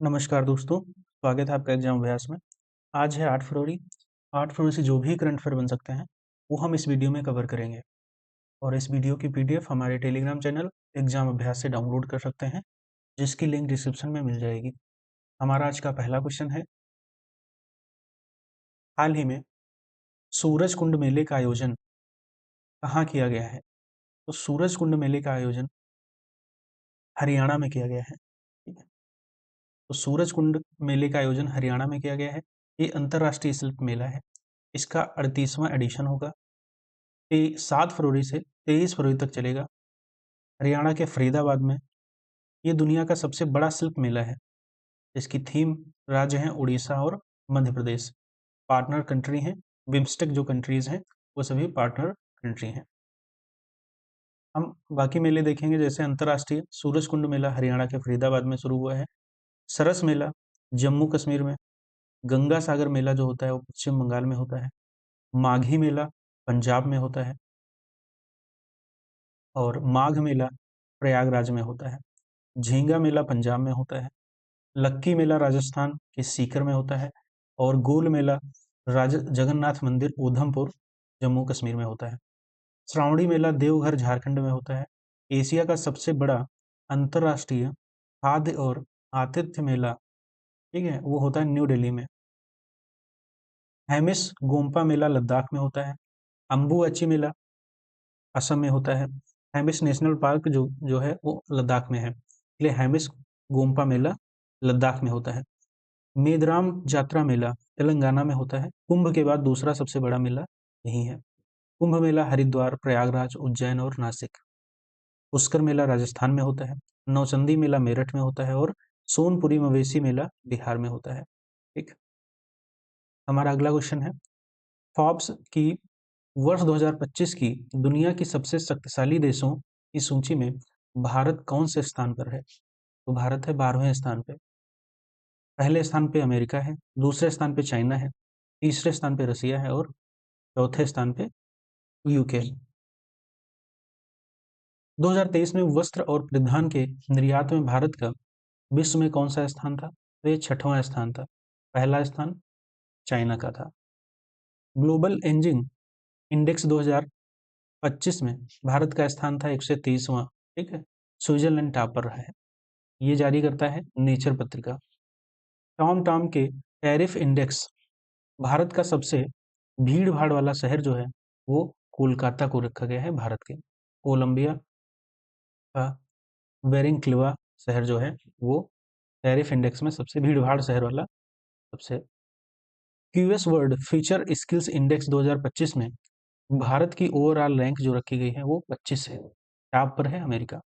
नमस्कार दोस्तों, स्वागत है आपका एग्जाम अभ्यास में। आज है 8 फरवरी। 8 फरवरी से जो भी करंट अफेयर बन सकते हैं, वो हम इस वीडियो में कवर करेंगे। और इस वीडियो की पीडीएफ हमारे टेलीग्राम चैनल एग्जाम अभ्यास से डाउनलोड कर सकते हैं, जिसकी लिंक डिस्क्रिप्शन में मिल जाएगी। हमारा आज का पहला क्वेश्चन है, हाल ही में सूरज कुंड मेले का आयोजन कहाँ किया गया है? तो सूरज कुंड मेले का आयोजन हरियाणा में किया गया है। ठीक है, तो सूरज कुंड मेले का आयोजन हरियाणा में किया गया है। ये अंतर्राष्ट्रीय शिल्प मेला है। इसका 38वां एडिशन होगा। 7 फरवरी से 23 फरवरी तक चलेगा। हरियाणा के फरीदाबाद में। ये दुनिया का सबसे बड़ा शिल्प मेला है। इसकी थीम राज्य हैं उड़ीसा और मध्य प्रदेश। पार्टनर कंट्री हैं, बिम्स्टेक जो कंट्रीज हैं वो सभी पार्टनर कंट्री हैं। हम बाकी मेले देखेंगे, जैसे अंतर्राष्ट्रीय सूरज कुंड मेला हरियाणा के फरीदाबाद में शुरू हुआ है। सरस मेला जम्मू कश्मीर में। गंगा सागर मेला जो होता है वो पश्चिम बंगाल में होता है। माघी मेला पंजाब में होता है। और माघ मेला प्रयागराज में होता है। झींगा मेला पंजाब में होता है। लक्की मेला राजस्थान के सीकर में होता है। और गोल मेला जगन्नाथ मंदिर ऊधमपुर जम्मू कश्मीर में होता है। श्रावणी मेला देवघर झारखंड में होता है। एशिया का सबसे बड़ा अंतर्राष्ट्रीय खाद्य और आतिथ्य मेला, ठीक है, वो होता है न्यू दिल्ली में। हेमिस गोम्पा मेला लद्दाख में होता है। अम्बुअची मेला असम में होता है। हेमिस नेशनल पार्क जो जो है वो लद्दाख में है, इसलिए हेमिस गोम्पा मेला लद्दाख में होता है। मेदराम जात्रा मेला तेलंगाना में होता है। कुंभ के बाद दूसरा सबसे बड़ा मेला यही है। कुंभ मेला हरिद्वार, प्रयागराज, उज्जैन और नासिक। पुष्कर मेला राजस्थान में होता है। नौचंदी मेला मेरठ में होता है। और सोनपुरी मवेशी मेला बिहार में होता है। ठीक, हमारा अगला क्वेश्चन है, फॉर्ब्स की वर्ष 2025 की दुनिया की सबसे शक्तिशाली देशों की सूची में भारत कौन से स्थान पर है? तो भारत है 12वें स्थान पे। पहले स्थान पे अमेरिका है, दूसरे स्थान पे चाइना है, तीसरे स्थान पे रसिया है और चौथे स्थान पे यूके। 2023 में वस्त्र और परिधान के निर्यात में भारत का विश्व में कौन सा स्थान था? तो ये 6वां स्थान था। पहला स्थान चाइना का था। ग्लोबल एंजिंग इंडेक्स 2025 में भारत का स्थान था 130वां। ठीक है, स्विट्जरलैंड टॉप पर रहा है। ये जारी करता है नेचर पत्रिका। टॉम टॉम के टैरिफ इंडेक्स, भारत का सबसे भीड़ भाड़ वाला शहर जो है वो कोलकाता को रखा गया है। भारत के कोलंबिया का वेरिंक्लिवा शहर जो है वो टैरिफ इंडेक्स में सबसे भीड़ भाड़ शहर वाला सबसे। QS world future skills index 2025 में भारत की ओवरऑल रैंक जो रखी गई है वो 25 है। टॉप पर है अमेरिका।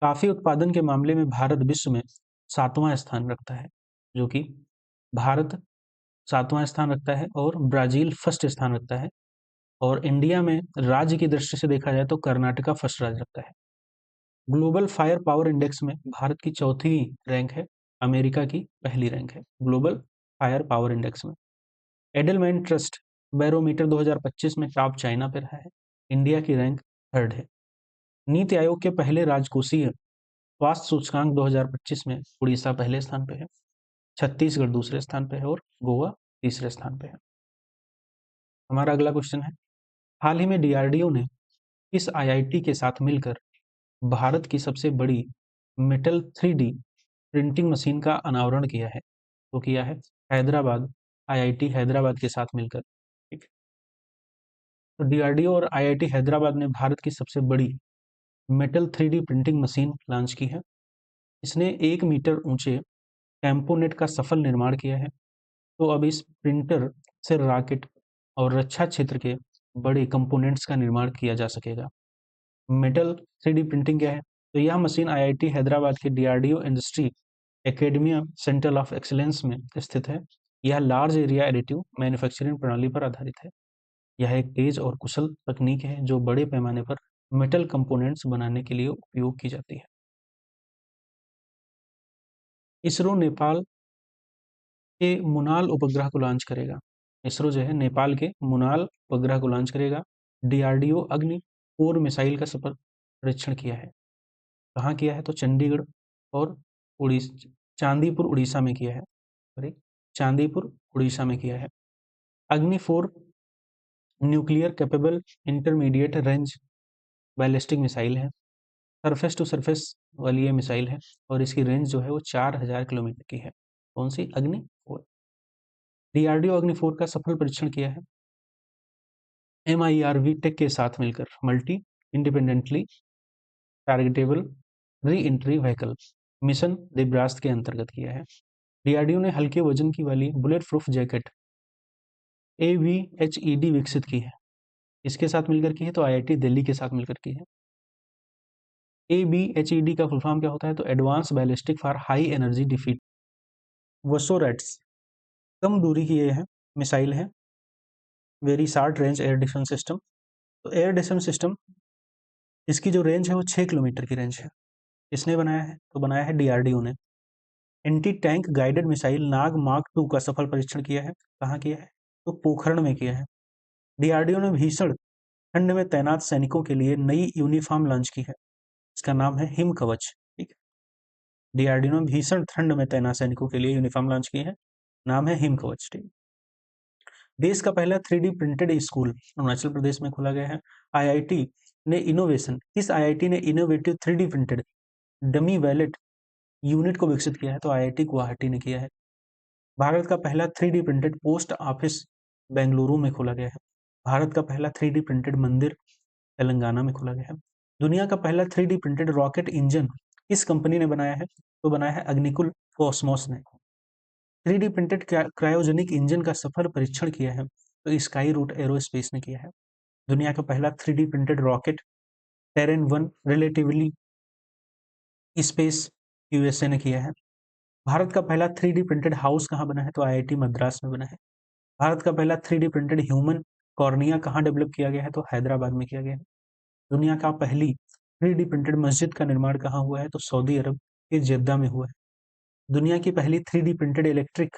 काफी उत्पादन के मामले में भारत विश्व में 7वां स्थान रखता है, जो कि भारत 7वां स्थान रखता है और ब्राजील फर्स्ट स्थान रखता है। और इंडिया में राज्य की दृष्टि से देखा जाए तो कर्नाटका फर्स्ट राज्य रखता है। ग्लोबल फायर पावर इंडेक्स में भारत की चौथी रैंक है, अमेरिका की पहली रैंक है ग्लोबल फायर पावर इंडेक्स में। एडलमैन ट्रस्ट बैरोमीटर 2025 में टॉप चाइना पे रहा है। इंडिया की रैंक थर्ड है। नीति आयोग के पहले राजकोषीय स्वास्थ्य सूचकांक 2025 में उड़ीसा पहले स्थान पे है, छत्तीसगढ़ दूसरे स्थान पे है और गोवा तीसरे स्थान पे है। हमारा अगला क्वेश्चन है, हाल ही में डीआरडीओ ने इस आईआईटी के साथ मिलकर भारत की सबसे बड़ी मेटल 3D प्रिंटिंग मशीन का अनावरण किया है। तो किया है हैदराबाद, आईआईटी हैदराबाद के साथ मिलकर। ठीक, तो डीआरडीओ और आईआईटी हैदराबाद ने भारत की सबसे बड़ी metal 3D printing machine launch की है। इसने 1 मीटर ऊंचे टेम्पोनेट का सफल निर्माण किया है। तो अब इस प्रिंटर से रॉकेट और रक्षा क्षेत्र के बड़े कंपोनेंट्स का निर्माण किया जा सकेगा। मेटल 3D प्रिंटिंग क्या है? तो यह मशीन आईआईटी हैदराबाद के DRDO industry academia centre of excellence में स्थित है। यह लार्ज एरिया एडिटिव मैन्युफैक्चरिंग प्रणाली पर आधारित है। यह एक तेज और कुशल तकनीक है जो बड़े पैमाने पर मेटल कंपोनेंट्स बनाने के लिए उपयोग की जाती है। इसरो नेपाल के मुनाल उपग्रह को लॉन्च करेगा। इसरो जो है नेपाल के मुनाल उपग्रह को लॉन्च करेगा। डीआरडीओ अग्नि 4 मिसाइल का सफल परीक्षण किया है। कहाँ किया है? तो चंडीगढ़ और चांदीपुर उड़ीसा में किया है। सॉरी, चांदीपुर उड़ीसा में किया है। अग्नि 4 nuclear capable intermediate range ballistic missile है। सरफेस टू सरफेस वाली ये मिसाइल है और इसकी रेंज जो है वो 4000 किलोमीटर की है। कौन सी? अग्नि 4। डीआरडीओ अग्नि 4 का सफल परीक्षण किया है MIRV टेक के साथ मिलकर, multi independently targetable re entry vehicle mission देवरास्त के अंतर्गत किया है। डीआरडीओ ने हल्के वजन की वाली बुलेट प्रूफ जैकेट AVHED विकसित की है। इसके साथ मिलकर की है तो IIT दिल्ली के साथ मिलकर की है। ABHED का फुल फॉर्म क्या होता है? तो advance ballistic for high energy defeat. वसोरेट्स कम दूरी की ये है मिसाइल है, very short range air defence system. तो एयर डिफेंस सिस्टम, इसकी जो रेंज है वो 6 किलोमीटर की रेंज है। किसने बनाया है? तो बनाया है डीआरडीओ ने। एंटी टैंक गाइडेड मिसाइल नाग मार्क 2 का सफल परीक्षण किया है। कहाँ किया है? तो पोखरण में किया है। डीआरडीओ ने भीषण ठंड में तैनात सैनिकों के लिए नई यूनिफॉर्म लॉन्च की है। इसका नाम है हिम कवच। ठीक है, डीआरडीओ ने भीषण ठंड में तैनात सैनिकों के लिए यूनिफॉर्म लॉन्च की है, नाम है हिम कवच। ठीक, देश का पहला 3D printed school Arunachal Pradesh में खोला गया है। आईआईटी ने इनोवेशन, किस आईआईटी ने innovative 3D printed dummy wallet unit को विकसित किया है? तो IIT गुवाहाटी ने किया है। भारत का पहला 3D printed post office Bengaluru में खोला गया है। भारत का पहला 3D प्रिंटेड मंदिर तेलंगाना में खोला गया है। दुनिया का पहला 3D प्रिंटेड रॉकेट इंजन किस कंपनी ने बनाया है? तो बनाया है अग्निकुल कॉस्मोस ने। 3D प्रिंटेड क्रायोजेनिक इंजन का सफल परीक्षण किया है तो स्काई रूट एरोस्पेस ने किया है। दुनिया का पहला 3D printed rocket terrain 1 relatively space USA ने किया है। भारत का पहला 3D प्रिंटेड हाउस कहाँ बना है? तो IIT मद्रास में बना है। भारत का पहला 3D प्रिंटेड ह्यूमन कॉर्निया कहाँ डेवलप किया गया है? तो हैदराबाद में किया गया है। दुनिया का पहली 3D प्रिंटेड मस्जिद का निर्माण कहाँ हुआ है? तो सऊदी अरब के जेद्दा में हुआ है। दुनिया की पहली 3D प्रिंटेड इलेक्ट्रिक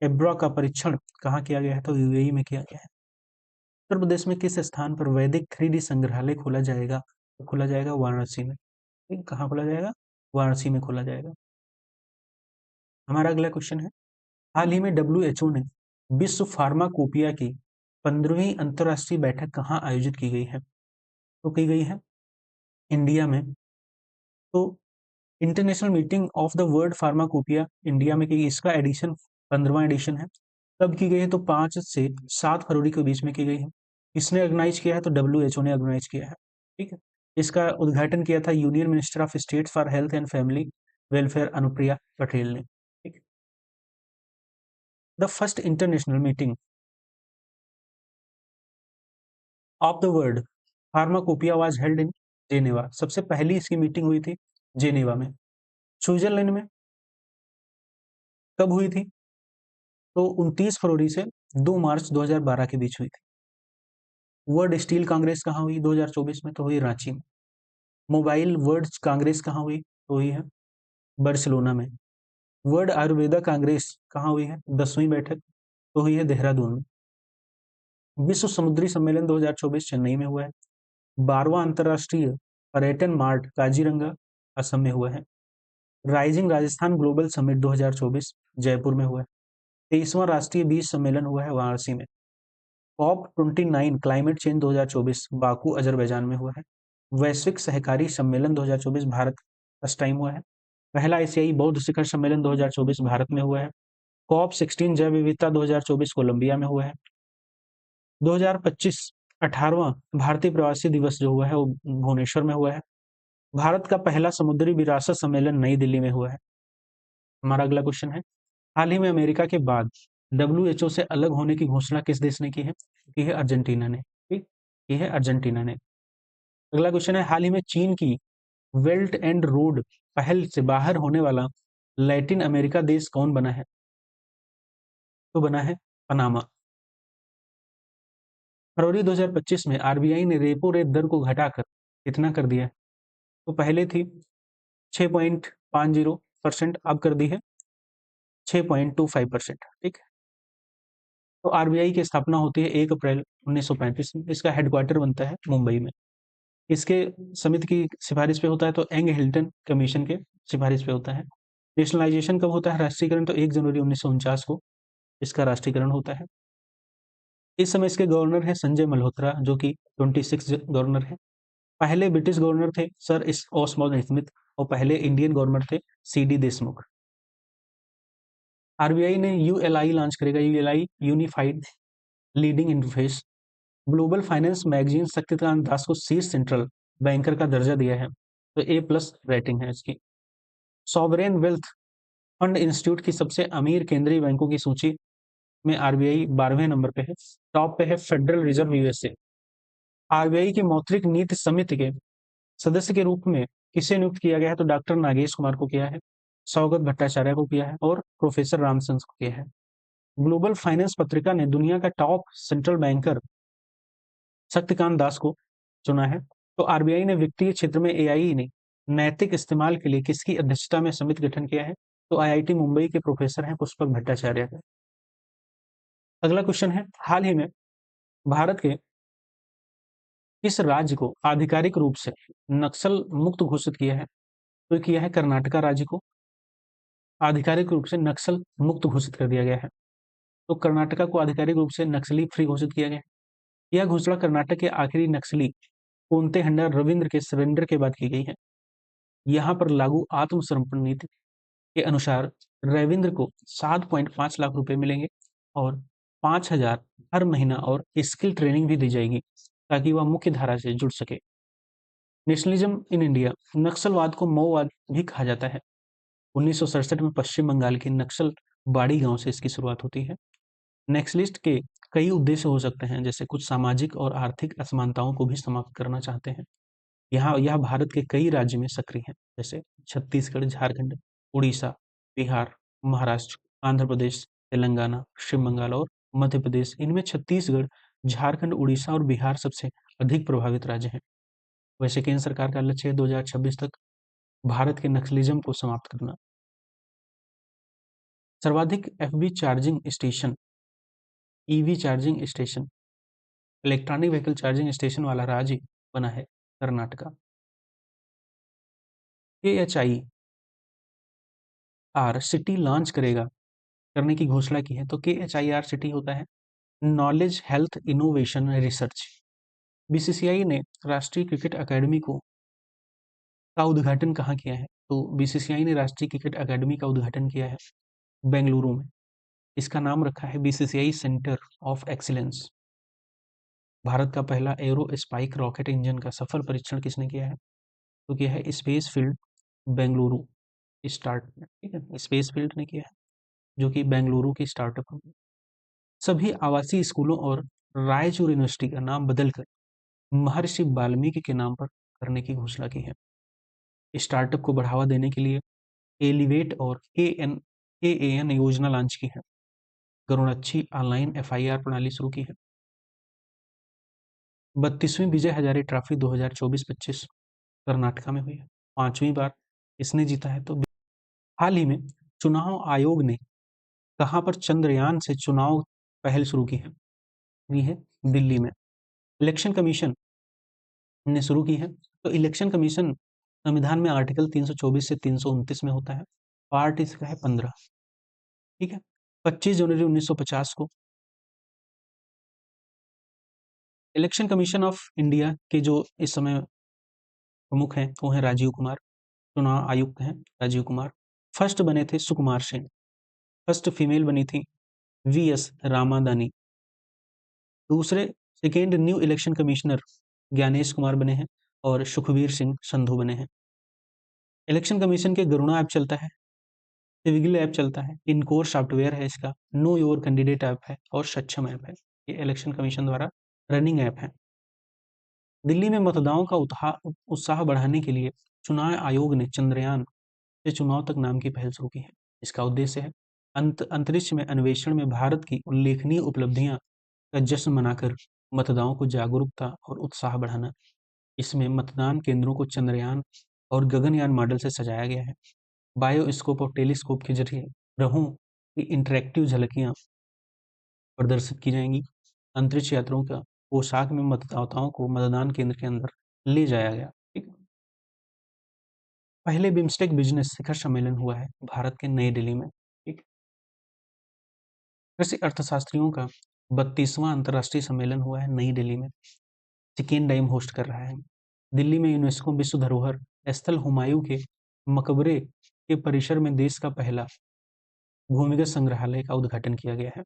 एब्रा का परीक्षण कहाँ किया गया है? तो UAE में किया गया है। उत्तर प्रदेश में किस स्थान पर वैदिक 3D संग्रहालय खोला जाएगा? तो खोला जाएगा वाराणसी में। ठीक, कहाँ खोला जाएगा? वाराणसी में खोला जाएगा। हमारा अगला क्वेश्चन है, हाल ही में WHO ने विश्व फार्माकोपिया की 15वीं अंतर्राष्ट्रीय बैठक कहाँ आयोजित की गई है? तो की गई है इंडिया में। तो international meeting of the world pharmacopoeia India में की गई। इसका एडिशन 15वां एडिशन है। कब की गई है? तो 5 से 7 फरवरी के बीच में की गई है। किसने ऑर्गेनाइज किया है? तो WHO ने ऑर्गेनाइज किया है। ठीक है, इसका उद्घाटन किया था union minister of state for health and family welfare Anupriya Patel ने। ठीक, the first international meeting of the world pharmacopoeia was held in Geneva. सबसे पहली इसकी मीटिंग हुई थी जेनेवा में। स्विट्जरलैंड में कब हुई थी? तो 29 फरवरी से 2 मार्च 2012 के बीच हुई थी। वर्ल्ड स्टील कांग्रेस कहाँ हुई 2024 में? तो हुई रांची में। मोबाइल वर्ल्ड कांग्रेस कहाँ हुई? तो हुई है बार्सिलोना में। वर्ल्ड आयुर्वेदा कांग्रेस कहाँ हुई है? 10वीं बैठक तो हुई है देहरादून में। विश्व समुद्री सम्मेलन 2024 चेन्नई में हुआ है। 12वां अंतर्राष्ट्रीय पर्यटन मार्ट काजीरंगा असम में हुआ है। Rising Rajasthan global summit 2024 Jaipur में हुआ है। 23वां राष्ट्रीय बीज सम्मेलन हुआ है वाराणसी में। COP29 climate change 2024 Baku Azerbaijan में हुआ है। वैश्विक सहकारी सम्मेलन 2024 भारत फर्स्ट टाइम हुआ है। पहला एशियाई बौद्ध शिखर सम्मेलन 2024 भारत में हुआ है। COP16 जैव विविधता 2024 कोलंबिया में हुआ है। 2025 18वां भारतीय प्रवासी दिवस जो हुआ है वो भुवनेश्वर में हुआ है। भारत का पहला समुद्री विरासत सम्मेलन नई दिल्ली में हुआ है। हमारा अगला क्वेश्चन है, हाल ही में अमेरिका के बाद WHO से अलग होने की घोषणा किस देश ने की है? की है अर्जेंटीना ने। ठीक, ये है अर्जेंटीना ने। अगला क्वेश्चन है, हाल ही में चीन की बेल्ट एंड रोड पहल से बाहर होने वाला लैटिन अमेरिका देश कौन बना है? तो बना है पनामा। फरवरी 2025 में RBI ने रेपो रेट दर को घटाकर कितना कर दिया है? तो पहले थी 6.50%, अब कर दी है 6.25%। ठीक है, तो RBI की स्थापना होती है 1 अप्रैल 1935 में। इसका हेडक्वार्टर बनता है मुंबई में। इसके समिति की सिफारिश पे होता है तो एंग हिल्टन कमीशन के सिफारिश पे होता है। नेशनलाइजेशन कब होता है, राष्ट्रीयकरण तो 1 जनवरी 1949 को इसका राष्ट्रीयकरण होता है। इस समय इसके गवर्नर हैं संजय मल्होत्रा, जो कि 26 गवर्नर हैं। पहले ब्रिटिश गवर्नर थे सर इस ऑस्मोंड स्मिथ, और पहले इंडियन गवर्नर थे सीडी देशमुख। आरबीआई ने यूएलआई लॉन्च करेगा, ULI unified leading interface. Global finance magazine Shaktikanta Das को शीर्ष सेंट्रल बैंकर का दर्जा दिया है, तो A+ रेटिंग है इसकी। सॉवरेन वेल्थ फंड इंस्टीट्यूट की सबसे अमीर केंद्रीय बैंकों की सूची में आरबीआई 12वें नंबर पे है। टॉप पे है फेडरल रिजर्व यूएसए। आरबीआई की मौद्रिक नीति समिति के सदस्य के रूप में किसे नियुक्त किया गया है, तो डॉक्टर नागेश कुमार को किया है, सौगत भट्टाचार्य को किया है और प्रोफेसर रामचंद्र को किया है। ग्लोबल फाइनेंस पत्रिका ने दुनिया का top central banker Shaktikanta Das को चुना है। तो आरबीआई ने वित्तीय क्षेत्र में एआई ने नैतिक इस्तेमाल के लिए किसकी अध्यक्षता में समिति गठन किया है, तो आईआईटी मुंबई के प्रोफेसर हैं पुष्पक भट्टाचार्य का। अगला क्वेश्चन है, हाल ही में भारत के किस राज्य को आधिकारिक रूप से नक्सल मुक्त घोषित किया है, तो किया है कर्नाटका राज्य को आधिकारिक रूप से नक्सल मुक्त घोषित कर दिया गया है। तो कर्नाटका को आधिकारिक रूप से नक्सली फ्री घोषित किया गया है। यह घोषणा कर्नाटक के आखिरी नक्सली कोंतेहंडा रविंद्र के सरेंडर के बाद की गई है। यहाँ पर लागू आत्मसमर्पण नीति के अनुसार रविंद्र को 7.5 लाख रुपए मिलेंगे और 5,000 हर महीना और स्किल ट्रेनिंग भी दी जाएगी ताकि वह मुख्य धारा से जुड़ सके। नेशनलिज्म इन इंडिया, नक्सलवाद को मऊवाद भी कहा जाता है। 1967 में पश्चिम बंगाल के नक्सल बाड़ी गांव से इसकी शुरुआत होती है। नक्सलिस्ट के कई उद्देश्य हो सकते हैं, जैसे कुछ सामाजिक और आर्थिक असमानताओं को भी समाप्त करना चाहते हैं। यह भारत के कई राज्य में सक्रिय हैं, जैसे छत्तीसगढ़, झारखंड, उड़ीसा, बिहार, महाराष्ट्र, आंध्र प्रदेश, तेलंगाना, पश्चिम बंगाल और मध्य प्रदेश। इनमें छत्तीसगढ़, झारखंड, उड़ीसा और बिहार सबसे अधिक प्रभावित राज्य हैं। वैसे केंद्र सरकार का लक्ष्य है 2026 तक भारत के नक्सलिज्म को समाप्त करना। सर्वाधिक FB charging station, EV charging station, electronic vehicle charging station वाला राज्य बना है कर्नाटका। KHIR सिटी लॉन्च करने की घोषणा की है, तो KHIR सिटी होता है knowledge health innovation research. BCCI ने राष्ट्रीय क्रिकेट अकेडमी का उद्घाटन कहाँ किया है, तो बीसीसीआई ने राष्ट्रीय क्रिकेट अकेडमी का उद्घाटन किया है बेंगलुरु में। इसका नाम रखा है BCCI centre of excellence. Bharat का पहला एरो स्पाइक रॉकेट इंजन का सफल परीक्षण किसने किया है, तो किया है स्पेस फील्ड बेंगलुरु स्टार्ट, ठीक है, स्पेस फील्ड ने किया है, जो कि बेंगलुरु की स्टार्टअप है। सभी आवासीय स्कूलों और रायचूर यूनिवर्सिटी का नाम बदलकर महर्षि वाल्मीकि के नाम पर करने की घोषणा की है। स्टार्टअप को बढ़ावा देने के लिए एलिवेट और AAN योजना लॉन्च की है। गरुड़ाच्छी ऑनलाइन FIR प्रणाली शुरू की है। 32वीं विजय हजारे ट्रॉफी 2024-25 कर्नाटका में हुई है, 5वीं बार इसने जीता है। तो हाल ही में चुनाव आयोग ने कहाँ पर चंद्रयान से चुनाव पहल शुरू की है दिल्ली में। इलेक्शन कमीशन ने शुरू की है, तो इलेक्शन कमीशन संविधान में आर्टिकल 324 से 329 में होता है। पार्ट इसका है 15, ठीक है। 25 जनवरी 1950 को इलेक्शन कमीशन ऑफ इंडिया के जो इस समय प्रमुख हैं वो हैं राजीव कुमार, चुनाव आयुक्त हैं राजीव कुमार। फर्स्ट बने थे सुकुमार सिंह, फर्स्ट फीमेल बनी थी VS रामादानी। दूसरे second new election commissioner Gyanesh Kumar बने हैं और सुखबीर सिंह संधू बने हैं। इलेक्शन कमीशन के गरुणा ऐप चलता है, सिविगिल ऐप चलता है, इनकोर सॉफ्टवेयर है इसका, नो योर कैंडिडेट ऐप है और सक्षम ऐप है। ये इलेक्शन कमीशन द्वारा रनिंग ऐप है। दिल्ली में मतदाताओं का उत्साह बढ़ाने के लिए चुनाव आयोग ने चंद्रयान से चुनाव तक नाम की पहल शुरू की है। इसका उद्देश्य है अंतरिक्ष में अन्वेषण में भारत की उल्लेखनीय उपलब्धियां का जश्न मनाकर मतदाताओं को जागरूकता और उत्साह बढ़ाना। इसमें मतदान केंद्रों को चंद्रयान और गगनयान मॉडल से सजाया गया है। बायोस्कोप और टेलीस्कोप के जरिए ग्रहों की इंटरैक्टिव झलकियां प्रदर्शित की जाएंगी। अंतरिक्ष यात्रियों का पोशाक में मतदाताओं को मतदान केंद्र के अंदर ले जाया गया, ठीक है। पहले बिम्स्टेक बिजनेस शिखर सम्मेलन हुआ है भारत के नई दिल्ली में। ठीक। कृषि अर्थशास्त्रियों का 32वां अंतर्राष्ट्रीय सम्मेलन हुआ है नई दिल्ली में। चिकेन डाइम होस्ट कर रहा है। दिल्ली में यूनेस्को विश्व धरोहर स्थल हुमायूं के मकबरे के परिसर में देश का पहला भूमिगत संग्रहालय का उद्घाटन किया गया है।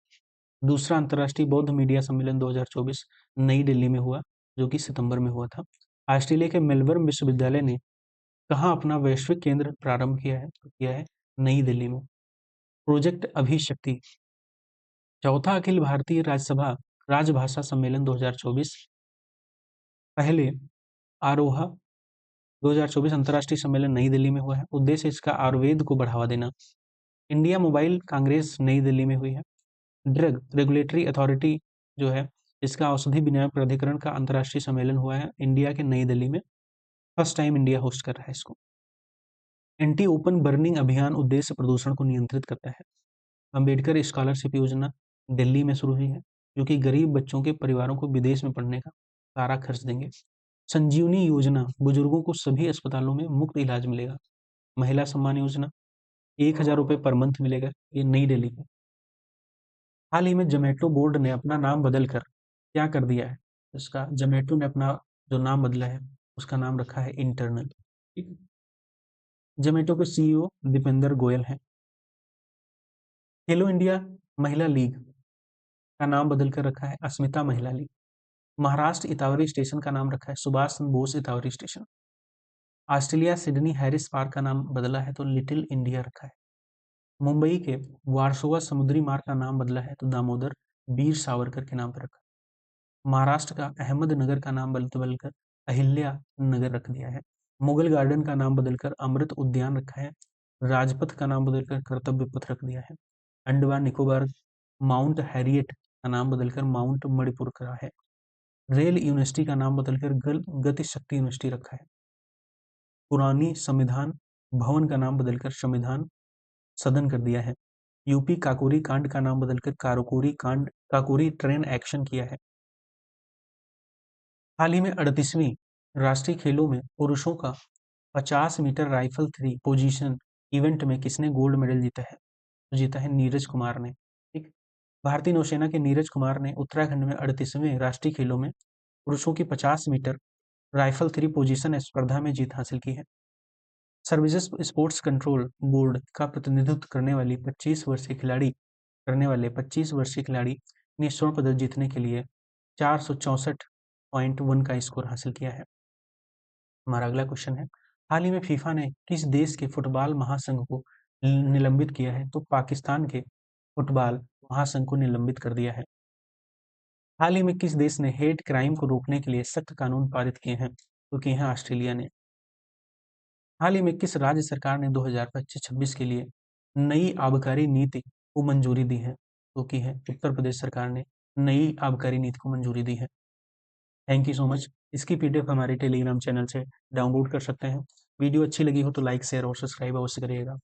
दूसरा अंतर्राष्ट्रीय बौद्ध मीडिया सम्मेलन 2024 नई दिल्ली में हुआ, जो कि सितंबर में हुआ था। ऑस्ट्रेलिया के मेलबर्न विश्वविद्यालय ने कहाँ अपना वैश्विक केंद्र प्रारंभ किया है? तो किया है नई दिल्ली में। प्रोजेक्ट अभिशक्ति चौथा अखिल भारतीय राज्यसभा राजभाषा सम्मेलन 2024 पहले आरोहा 2024 अंतर्राष्ट्रीय सम्मेलन नई दिल्ली में हुआ है। उद्देश्य इसका आयुर्वेद को बढ़ावा देना। इंडिया मोबाइल कांग्रेस नई दिल्ली में हुई है। ड्रग रेगुलेटरी अथॉरिटी जो है, इसका औषधि विनियामक प्राधिकरण का अंतर्राष्ट्रीय सम्मेलन हुआ है इंडिया के नई दिल्ली में। फर्स्ट टाइम इंडिया होस्ट कर रहा है इसको। एंटी ओपन बर्निंग अभियान उद्देश्य प्रदूषण को नियंत्रित करता है। अंबेडकर स्कॉलरशिप योजना दिल्ली में शुरू हुई है, जो कि गरीब बच्चों के परिवारों को विदेश में पढ़ने का सारा खर्च देंगे। संजीवनी योजना बुजुर्गों को सभी अस्पतालों में मुफ्त इलाज मिलेगा। महिला सम्मान योजना 1000 रुपये पर मंथ मिलेगा, ये नई दिल्ली में। हाल ही में जोमेटो बोर्ड ने अपना नाम बदलकर क्या कर दिया है? इसका जोमेटो ने अपना जो नाम बदला है उसका नाम रखा है इंटरनल। ठीक है। जोमेटो के सीईओ दीपेंद्र गोयल हैं। खेलो इंडिया महिला लीग का नाम बदलकर रखा है अस्मिता महिला लीग। महाराष्ट्र इतावरी स्टेशन का नाम रखा है Subhash Chandra Bose Itwari station. Australia Sydney Harris Park का नाम बदला है तो लिटिल इंडिया रखा है। मुंबई के वारसोवा समुद्री मार्ग का नाम बदला है तो दामोदर वीर सावरकर के नाम पर रखा है। महाराष्ट्र का अहमदनगर का नाम बदलकर अहिल्या नगर रख दिया है। मुगल गार्डन का नाम बदलकर अमृत उद्यान रखा है। राजपथ का नाम बदलकर कर्तव्य पथ रख दिया है। अंडमान निकोबार माउंट हैरियट का नाम बदलकर माउंट मणिपुर करा है। रेल यूनिवर्सिटी का नाम बदलकर गति शक्ति यूनिवर्सिटी रखा है। पुरानी संविधान भवन का नाम बदलकर संविधान सदन कर दिया है। यूपी काकोरी कांड का नाम बदलकर काकोरी ट्रेन एक्शन किया है। हाल ही में 38वीं राष्ट्रीय खेलों में पुरुषों का 50 meter rifle three position event में किसने गोल्ड मेडल जीता है? तो जीता है नीरज कुमार ने। ठीक। भारतीय नौसेना के नीरज कुमार ने उत्तराखंड में 38वें राष्ट्रीय खेलों में पुरुषों की 50 मीटर राइफल थ्री पोजीशन स्पर्धा में जीत हासिल की है। सर्विसेज स्पोर्ट्स कंट्रोल बोर्ड का प्रतिनिधित्व करने वाले 25 वर्षीय खिलाड़ी ने स्वर्ण पदक जीतने के लिए 464.1 का स्कोर हासिल किया है। हमारा अगला क्वेश्चन है, हाल ही में फीफा ने किस देश के फुटबॉल महासंघ को निलंबित किया है? तो पाकिस्तान के फुटबॉल महासंघ को निलंबित कर दिया है। हाल ही में किस देश ने हेट क्राइम को रोकने के लिए सख्त कानून पारित किए हैं? तो किए हैं ऑस्ट्रेलिया ने। हाल ही में किस राज्य सरकार ने 2025-26 के लिए नई आबकारी नीति को मंजूरी दी है? तो की है उत्तर प्रदेश सरकार ने नई आबकारी नीति को मंजूरी दी है। Thank you so much. इसकी पीडीएफ हमारे टेलीग्राम चैनल से डाउनलोड कर सकते हैं। वीडियो अच्छी लगी हो तो लाइक शेयर और सब्सक्राइब अवश्य करिएगा।